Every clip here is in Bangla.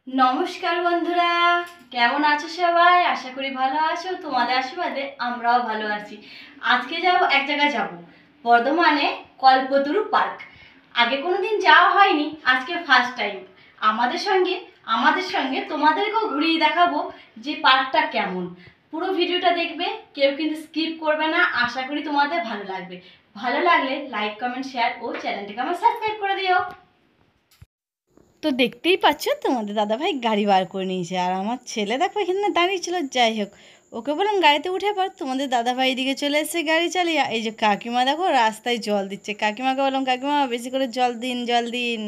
নমস্কার বন্ধুরা, কেমন আছো সবাই? আশা করি ভালো আছো। তোমাদের আশীর্বাদে আমরাও ভালো আছি। আজকে এক জায়গায় যাব, বর্ধমানে কল্পতরু পার্ক। আগে কোনোদিন যাওয়া হয়নি, আজকে ফার্স্ট টাইম। আমাদের সঙ্গে তোমাদেরকেও ঘুরিয়ে দেখাবো যে পার্কটা কেমন। পুরো ভিডিওটা দেখবে, কেউ কিন্তু স্কিপ করবে না। আশা করি তোমাদের ভালো লাগবে। ভালো লাগলে লাইক, কমেন্ট, শেয়ার ও চ্যানেলটাকে আমার সাবস্ক্রাইব করে দিও। তো দেখতেই পাচ্ছ, তোমাদের দাদাভাই গাড়ি বার করে নিয়েছে, আর আমার ছেলে দেখো এখানে দাঁড়িয়ে ছিল। যাই হোক, ওকে বললাম গাড়িতে উঠে পর। তোমাদের দাদাভাই এদিকে চলে এসেছে গাড়ি চালিয়ে। এই যে কাকিমা দেখো রাস্তায় জল দিচ্ছে। কাকিমাকে বললাম, কাকিমা বেশি করে জল দিন, জল দিন,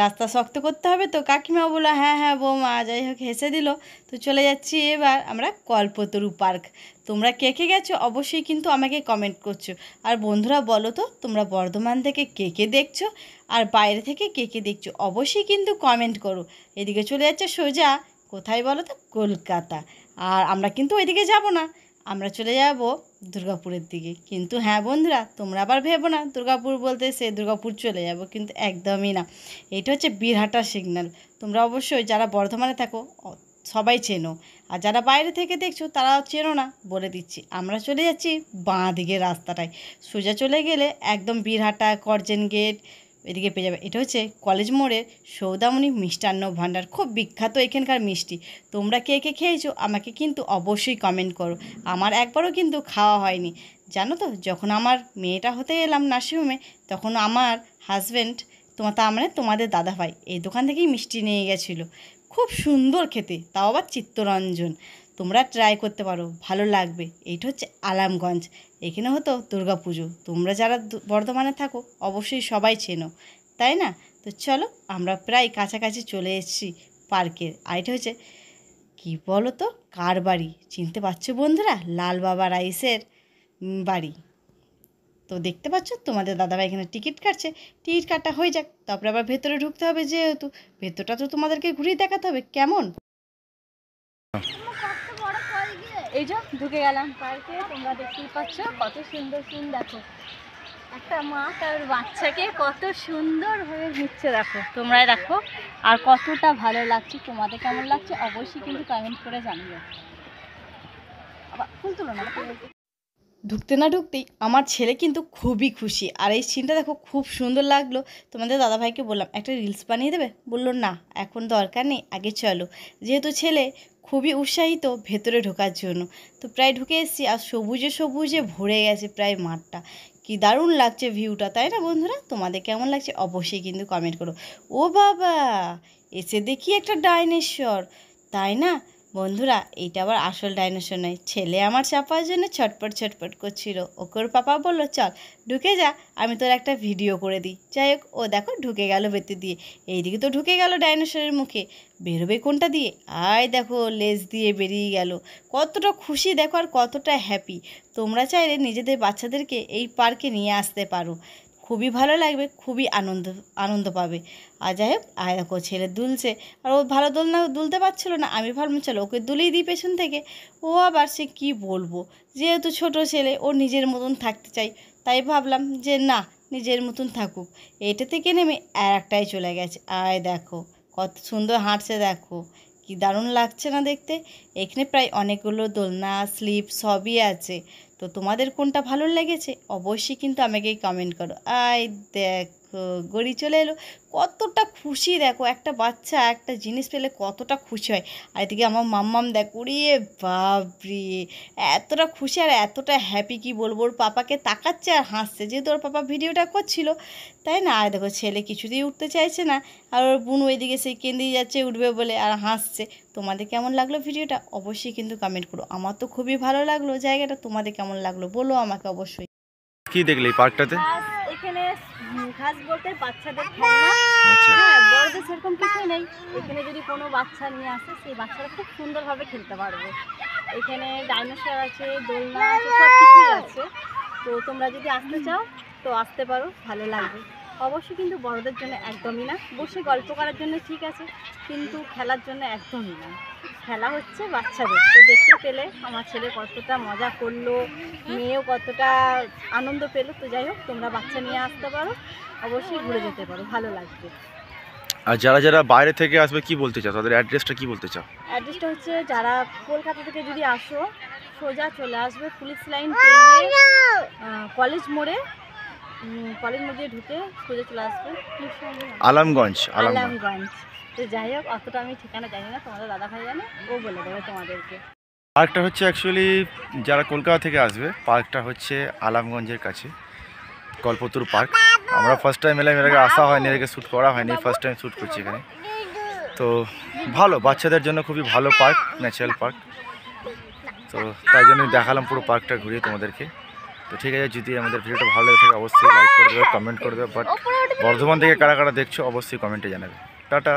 রাস্তা শক্ত করতে হবে তো। কাকিমাও বললো হ্যাঁ হ্যাঁ বৌমা। যাই হোক, হেসে দিল। তো চলে যাচ্ছি এবার আমরা কল্পতরু পার্ক। তোমরা কে কে গেছো অবশ্যই কিন্তু আমাকে কমেন্ট করছো। আর বন্ধুরা বলো তো, তোমরা বর্ধমান থেকে কে কে দেখছো আর বাইরে থেকে কে কে দেখছো অবশ্যই কিন্তু কমেন্ট করো। এদিকে চলে যাচ্ছে সোজা কোথায় বলো তো, কলকাতা। আর আমরা কিন্তু ওইদিকে যাব না, আমরা চলে যাব দুর্গাপুরের দিকে। কিন্তু হ্যাঁ বন্ধুরা, তোমরা আবার ভেবো না দুর্গাপুর বলতে সে দুর্গাপুর চলে যাব, কিন্তু একদমই না। এটা হচ্ছে বীরহাটা সিগন্যাল। তোমরা অবশ্যই যারা বর্ধমানে থাকো সবাই চেনো, আর যারা বাইরে থেকে দেখছো তারা চেনো না। বলে দিচ্ছি, আমরা চলে যাচ্ছি বাঁ দিকের রাস্তাটায়। সোজা চলে গেলে একদম বীরহাটা করজেন গেট এদিকে পেয়ে যাবে। এটা হচ্ছে কলেজ মোড়ের সৌদামণি মিষ্টান্ন ভাণ্ডার, খুব বিখ্যাত এখানকার মিষ্টি। তোমরা কে কে খেয়েছো আমাকে কিন্তু অবশ্যই কমেন্ট করো। আমার একবারও কিন্তু খাওয়া হয়নি। জানো তো, যখন আমার মেয়েটা হতে এলাম নার্সিংহোমে, তখন আমার হাজব্যান্ড তার মানে তোমাদের দাদাভাই এই দোকান থেকেই মিষ্টি নিয়ে গেছিলো। খুব সুন্দর খেতে, তাও আবার চিত্তরঞ্জন। তোমরা ট্রাই করতে পারো, ভালো লাগবে। এইটা হচ্ছে আলামগঞ্জ, এখানে হতো দুর্গাপুজো। তোমরা যারা বর্ধমানে থাকো অবশ্যই সবাই চেনো, তাই না? তো চলো, আমরা প্রায় কাছাকাছি চলে এসেছি পার্কের। আর এটা হচ্ছে কী বলো তো, কার বাড়ি চিনতে পারছো বন্ধুরা? লাল বাবা রাইসের বাড়ি। তো দেখতে পাচ্ছ তোমাদের দাদাভাই এখানে টিকিট কাটছে। টিকিট কাটা হয়ে যাক, তারপরে আবার ভেতরে ঢুকতে হবে, যেহেতু ভেতরটা তো তোমাদেরকে ঘুরিয়ে দেখাতে হবে কেমন। এই যে ঢুকে গেলাম পার্কে। তোমরা দেখতেই পাচ্ছ কত সুন্দর সিন। দেখো একটা মা তার বাচ্চাকে কত সুন্দরভাবে ঘুরছে, দেখো তোমরা দেখো। আর কতটা ভালো লাগছে, তোমাদের কেমন লাগছে অবশ্যই কিন্তু কমেন্ট করে জানিও। আবার ফুল তুলো না। ঢুকতে না ঢুকতেই আমার ছেলে কিন্তু খুবই খুশি। আর এই সিনটা দেখো খুব সুন্দর লাগলো। তোমাদের দাদাভাইকে বললাম একটা রিলস বানিয়ে দেবে, বললো না এখন দরকার নেই, আগে চলো। যেহেতু ছেলে খুবই উৎসাহিত ভেতরে ঢোকার জন্য, তো প্রায় ঢুকে এসেছি। আর সবুজে সবুজে ভরে গেছে প্রায় মাঠটা। কি দারুণ লাগছে ভিউটা, তাই না বন্ধুরা? তোমাদের কেমন লাগছে অবশ্যই কিন্তু কমেন্ট করো। ও বাবা, এসে দেখি একটা ডাইনোসর, তাই না বন্ধুরা? এইটা আবার আসল ডাইনোসর নয়। ছেলে আমার চাপার জন্য ছটপট ছটপট করছিল। ওকে ওর পাপা বললো চল ঢুকে যা, আমি তোর একটা ভিডিও করে দিই। যাই হোক, ও দেখো ঢুকে গেল ভেতর দিয়ে। এইদিকে তো ঢুকে গেল ডাইনোসরের মুখে, বেরোবে কোনটা দিয়ে? আয় দেখো লেজ দিয়ে বেরিয়ে গেল। কতটা খুশি দেখো, আর কতটা হ্যাপি। তোমরা চাইলে নিজেদের বাচ্চাদেরকে এই পার্কে নিয়ে আসতে পারো, খুবই ভালো লাগবে, খুবই আনন্দ আনন্দ পাবে। আর যাই হোক, আর দেখো ছেলে দুলছে। আর ও ভালো দুলতে পারছিল না। আমি ভাবলাম চলো ওকে দুলিয়ে দিই পেছন থেকে। ও আবার সে কী বলবো, যেহেতু ছোট ছেলে ও নিজের মতন থাকতে চাই, তাই ভাবলাম যে না, নিজের মতন থাকুক। এইটা থেকে নেমে আর একটাই চলে গেছে। আয় দেখো কত সুন্দর হাঁটছে, দেখো কি দারুণ লাগছে না দেখতে। এখানে প্রায় অনেকগুলো দোলনা স্লিপ সবই আছে। তো তোমাদের কোনটা ভালো লেগেছে অবশ্যই কিন্তু আমাকে কমেন্ট করো। আয় দেখো গড়ি চলে এলো। কতটা খুশি দেখো, একটা বাচ্চা একটা জিনিস পেলে কতটা খুশি হয়। আর এদিকে আমার মাম্মাম দেখো, উড়িয়ে বাপরে এতটা খুশি আর এতটা হ্যাপি কি বলবো। ওর পাপাকে তাকাচ্ছে আর হাসছে, যেহেতু ওর পাপা ভিডিওটা করছিল, তাই না? আর দেখো ছেলে কিছুতেই উঠতে চাইছে না, আর ওর বোন ওইদিকে সেই কেঁদেই যাচ্ছে উঠবে বলে আর হাসছে। তোমাদের কেমন লাগলো ভিডিওটা অবশ্যই কিন্তু কমেন্ট করো। আমার তো খুবই ভালো লাগলো জায়গাটা, তোমাদের কেমন লাগলো বলো আমাকে অবশ্যই। কি দেখলে এই পার্কটাতে? এখানে ঘাস বলতে বাচ্চাদের খেলনা। আচ্ছা। হ্যাঁ, বড়দের সেরকম কিছু নেই। এখানে যদি কোনো বাচ্চা নিয়ে আসে, সেই বাচ্চারা খুব সুন্দরভাবে খেলতে পারবে। এখানে ডাইনোসর আছে, দোলনা আছে, সব কিছুই আছে। তো তোমরা যদি আসতে চাও তো আসতে পারো, ভালো লাগবে। অবশ্যই কিন্তু বড়দের জন্য একদমই না। বসে গল্প করার জন্য ঠিক আছে, কিন্তু খেলার জন্য একদমই না। খেলা হচ্ছে বাচ্চাদের। তো দেখতে পেলে আমার ছেলে কতটা মজা করলো, মেয়েও কতটা আনন্দ পেলো। তো যাই হোক, তোমরা বাচ্চা নিয়ে আসতে পারো, অবশ্যই ঘুরে যেতে পারো, ভালো লাগবে। আর যারা যারা বাইরে থেকে আসবে কি বলতে চাও, তাদের অ্যাড্রেসটা কি বলতে চাও? অ্যাড্রেসটা হচ্ছে যারা কলকাতা থেকে যদি আসো সোজা চলে আসবে পুলিশ লাইন পেরিয়ে কলেজ মোড়ে দিয়ে ঢুকে সোজা চলে আসবে আলমগঞ্জ। আলমগঞ্জ। তো যাই হোক অতটা আমি ঠিকানা জানি না, তোমাদের দাদা ভাই জানে, ও বলে দেবে তোমাদেরকে। পার্কটা হচ্ছে অ্যাকচুয়ালি যারা কলকাতা থেকে আসবে, পার্কটা হচ্ছে আলমগঞ্জের কাছে কল্পতরু পার্ক। আমরা ফার্স্ট টাইম এলাম, এর আগে আসা হয়নি, এর আগে শ্যুট করা হয়নি, ফার্স্ট টাইম শ্যুট করছি এখানে। তো ভালো, বাচ্চাদের জন্য খুবই ভালো পার্ক, ন্যাচারাল পার্ক। তো তাই জন্যই দেখালাম পুরো পার্কটা ঘুরিয়ে তোমাদেরকে। তো ঠিক আছে, যদি আমাদের ভিডিওটা ভালো লেগে থাকে অবশ্যই লাইক করে দেবে, কমেন্ট করে দেবে। বাট বর্ধমান থেকে কারা কারা দেখছো অবশ্যই কমেন্টে জানাবে। টাটা।